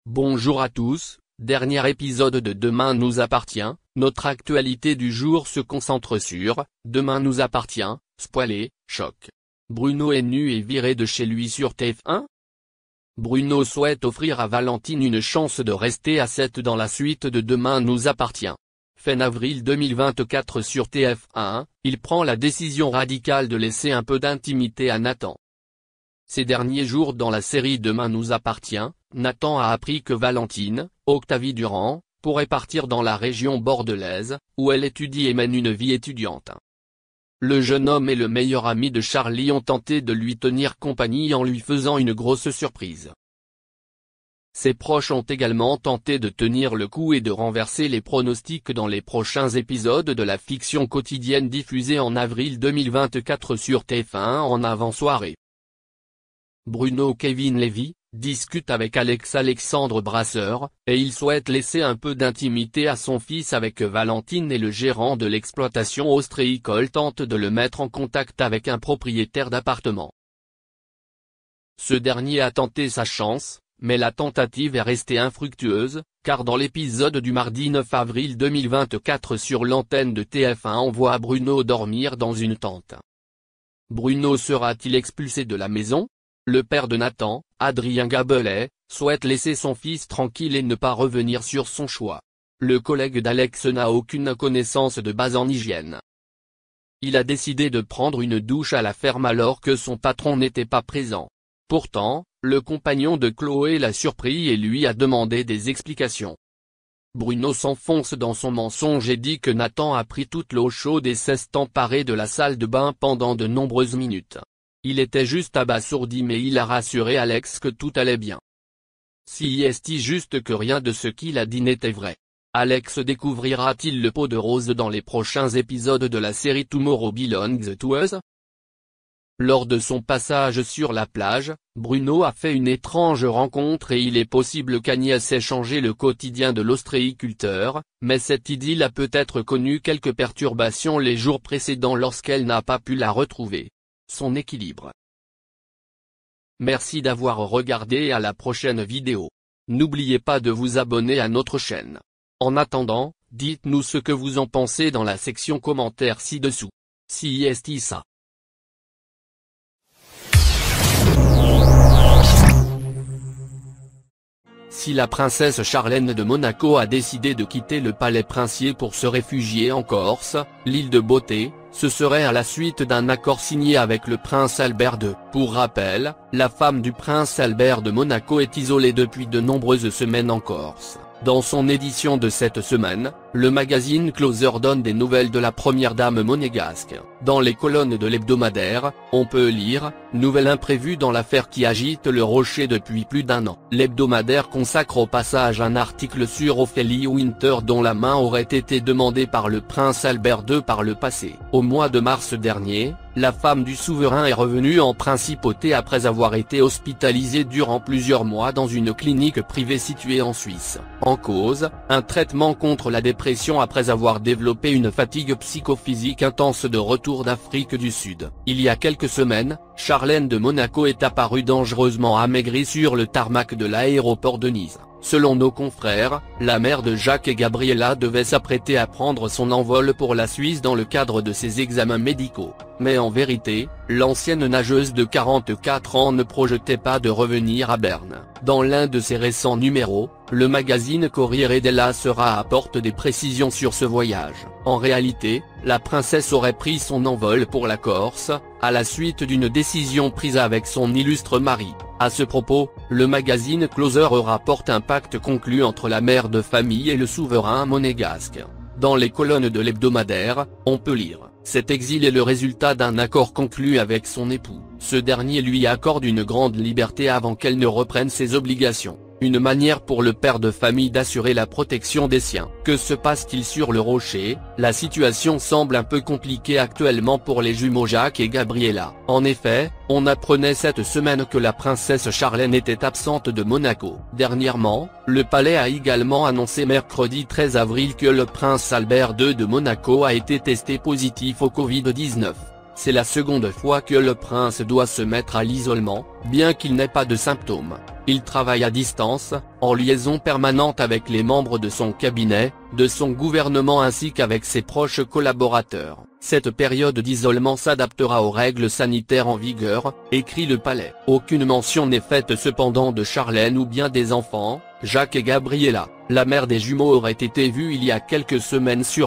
Bonjour à tous, dernier épisode de Demain nous appartient. Notre actualité du jour se concentre sur « Demain nous appartient », spoilé, choc. Bruno est nu et viré de chez lui sur TF1. Bruno souhaite offrir à Valentine une chance de rester à 7 dans la suite de Demain nous appartient. Fin avril 2024 sur TF1, il prend la décision radicale de laisser un peu d'intimité à Nathan. Ces derniers jours dans la série Demain nous appartient, Nathan a appris que Valentine, Octavie Durand, pourrait partir dans la région bordelaise, où elle étudie et mène une vie étudiante. Le jeune homme et le meilleur ami de Charlie ont tenté de lui tenir compagnie en lui faisant une grosse surprise. Ses proches ont également tenté de tenir le coup et de renverser les pronostics dans les prochains épisodes de la fiction quotidienne diffusée en avril 2024 sur TF1 en avant-soirée. Bruno Kevin Levy discute avec Alexandre Brasseur, et il souhaite laisser un peu d'intimité à son fils avec Valentine et le gérant de l'exploitation ostréicole tente de le mettre en contact avec un propriétaire d'appartement. Ce dernier a tenté sa chance, mais la tentative est restée infructueuse, car dans l'épisode du mardi 9 avril 2024 sur l'antenne de TF1 on voit Bruno dormir dans une tente. Bruno sera-t-il expulsé de la maison ? Le père de Nathan, Adrien Gabelet, souhaite laisser son fils tranquille et ne pas revenir sur son choix. Le collègue d'Alex n'a aucune connaissance de base en hygiène. Il a décidé de prendre une douche à la ferme alors que son patron n'était pas présent. Pourtant, le compagnon de Chloé l'a surpris et lui a demandé des explications. Bruno s'enfonce dans son mensonge et dit que Nathan a pris toute l'eau chaude et s'est emparé de la salle de bain pendant de nombreuses minutes. Il était juste abasourdi mais il a rassuré Alex que tout allait bien. Si est-il juste que rien de ce qu'il a dit n'était vrai. Alex découvrira-t-il le pot de rose dans les prochains épisodes de la série Tomorrow Belongs to Us ? Lors de son passage sur la plage, Bruno a fait une étrange rencontre et il est possible qu'Agnès ait changé le quotidien de l'ostréiculteur, mais cette idylle a peut-être connu quelques perturbations les jours précédents lorsqu'elle n'a pas pu la retrouver. Son équilibre. Merci d'avoir regardé et à la prochaine vidéo. N'oubliez pas de vous abonner à notre chaîne. En attendant, dites-nous ce que vous en pensez dans la section commentaires ci-dessous. Si est ça. Si la princesse Charlène de Monaco a décidé de quitter le palais princier pour se réfugier en Corse, l'île de beauté, ce serait à la suite d'un accord signé avec le prince Albert II. Pour rappel, la femme du prince Albert de Monaco est isolée depuis de nombreuses semaines en Corse. Dans son édition de cette semaine, le magazine Closer donne des nouvelles de la première dame monégasque. Dans les colonnes de l'hebdomadaire, on peut lire « Nouvelle imprévue dans l'affaire qui agite le rocher depuis plus d'un an ». L'hebdomadaire consacre au passage un article sur Ophélie Winter dont la main aurait été demandée par le prince Albert II par le passé. Au mois de mars dernier, la femme du souverain est revenue en principauté après avoir été hospitalisée durant plusieurs mois dans une clinique privée située en Suisse. En cause, un traitement contre la dépression après avoir développé une fatigue psychophysique intense de retour d'Afrique du Sud. Il y a quelques semaines, Charlène de Monaco est apparue dangereusement amaigrie sur le tarmac de l'aéroport de Nice. Selon nos confrères, la mère de Jacques et Gabriella devait s'apprêter à prendre son envol pour la Suisse dans le cadre de ses examens médicaux. Mais en vérité, l'ancienne nageuse de 44 ans ne projetait pas de revenir à Berne. Dans l'un de ses récents numéros, le magazine Corriere della Sera apporte des précisions sur ce voyage. En réalité, la princesse aurait pris son envol pour la Corse, à la suite d'une décision prise avec son illustre mari. À ce propos, le magazine Closer rapporte un pacte conclu entre la mère de famille et le souverain monégasque. Dans les colonnes de l'hebdomadaire, on peut lire « Cet exil est le résultat d'un accord conclu avec son époux. Ce dernier lui accorde une grande liberté avant qu'elle ne reprenne ses obligations. Une manière pour le père de famille d'assurer la protection des siens. Que se passe-t-il sur le rocher? La situation semble un peu compliquée actuellement pour les jumeaux Jacques et Gabriella. En effet, on apprenait cette semaine que la princesse Charlène était absente de Monaco. Dernièrement, le palais a également annoncé mercredi 13 avril que le prince Albert II de Monaco a été testé positif au Covid-19. C'est la seconde fois que le prince doit se mettre à l'isolement, bien qu'il n'ait pas de symptômes. Il travaille à distance, en liaison permanente avec les membres de son cabinet, de son gouvernement ainsi qu'avec ses proches collaborateurs. Cette période d'isolement s'adaptera aux règles sanitaires en vigueur, écrit le palais. Aucune mention n'est faite cependant de Charlène ou bien des enfants. Jacques et Gabriella, la mère des jumeaux, aurait été vue il y a quelques semaines sur